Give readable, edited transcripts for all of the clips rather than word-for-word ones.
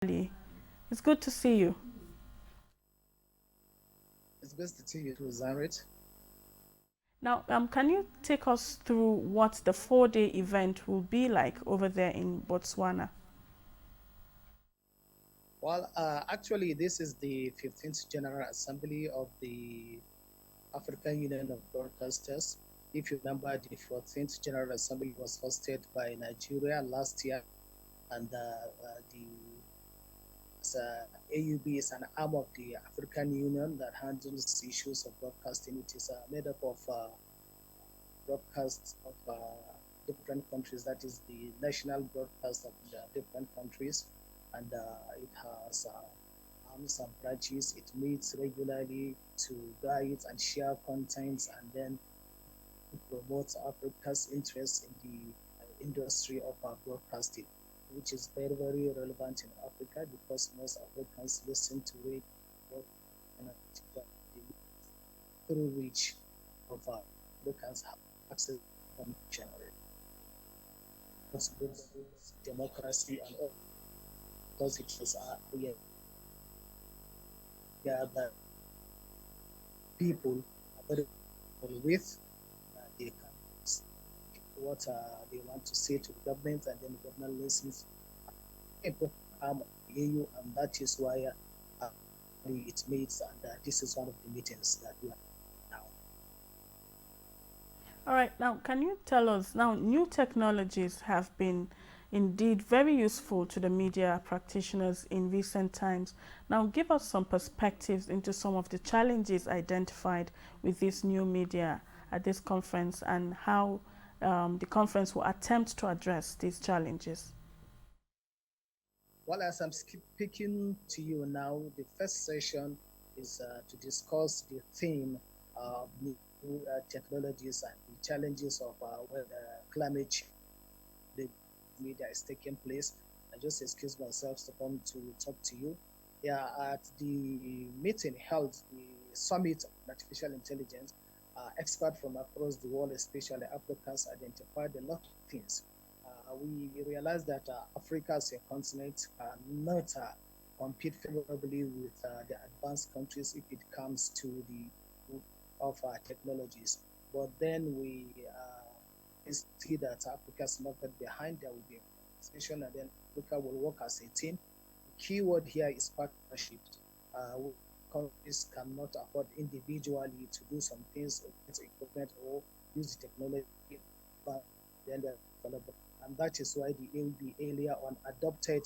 It's good to see you. It's best to see you too, Zarit. Now, can you take us through what the 4-day event will be like over there in Botswana? Well, actually, this is the 15th General Assembly of the African Union of Broadcasters. If you remember, the 14th General Assembly was hosted by Nigeria last year, and the AUB is an arm of the African Union that handles issues of broadcasting. It is made up of broadcasts of different countries. That is the national broadcast of the different countries, and it has arms and branches. It meets regularly to guide and share contents, and then promote Africa's interest in the industry of broadcasting, which is very, very relevant in Africa because most Africans listen to it through which of Africans have access to information, democracy, and all those issues are that people are very with. They can what they want to say to the government, and then the government listens. Arm of the AU, and that is why it meets, and this is one of the meetings that we are now. All right, now can you tell us now new technologies have been indeed very useful to the media practitioners in recent times. Now give us some perspectives into some of the challenges identified with this new media at this conference and how the conference will attempt to address these challenges. Well, as I'm speaking to you now, the first session is to discuss the theme of new technologies and the challenges of where climate change the media is taking place. I just excuse myself to come to talk to you. Yeah, at the meeting held, the Summit on Artificial Intelligence, experts from across the world, especially Africans, identified a lot of things. We realized that Africa as a continent cannot compete favorably with the advanced countries if it comes to the of technologies. But then we see that Africa is not that behind. There will be a conversation, and then Africa will work as a team. The key word here is partnership. Countries cannot afford individually to do some things, equipment, or use the technology, but then they're available. And that is why the AUB earlier on adopted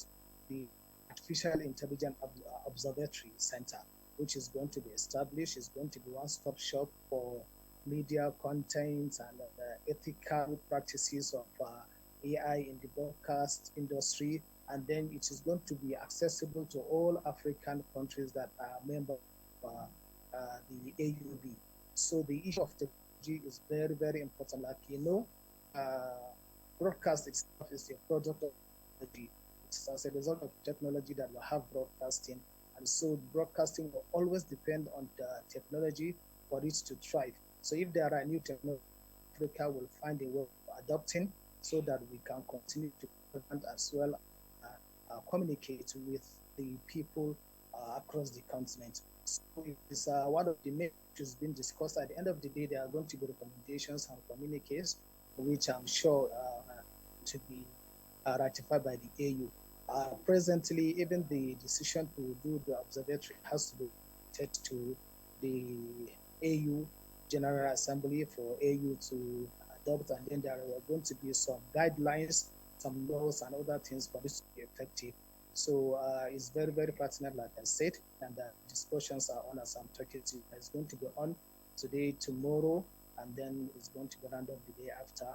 the Artificial Intelligence Observatory Center, which is going to be established. It's going to be one-stop shop for media content and ethical practices of AI in the broadcast industry. And then it is going to be accessible to all African countries that are members of the AUB. So the issue of technology is very, very important. Like you know, broadcast itself is a product of technology. It's as a result of technology that we have broadcasting. And so broadcasting will always depend on the technology for it to thrive. So if there are new technologies, Africa will find a way of adopting so that we can continue to as well communicate with the people across the continent. So it's one of the main issues being discussed. At the end of the day, there are going to be recommendations and communiques, which I'm sure to be ratified by the AU. Presently, even the decision to do the observatory has to be taken to the AU General Assembly for AU to adopt, and then there are going to be some guidelines, some laws, and other things for this to be effective. So it's very, very pertinent, like I said, and discussions are on as I'm talking to you. It's going to be on today, tomorrow, and then it's going to be round up the day after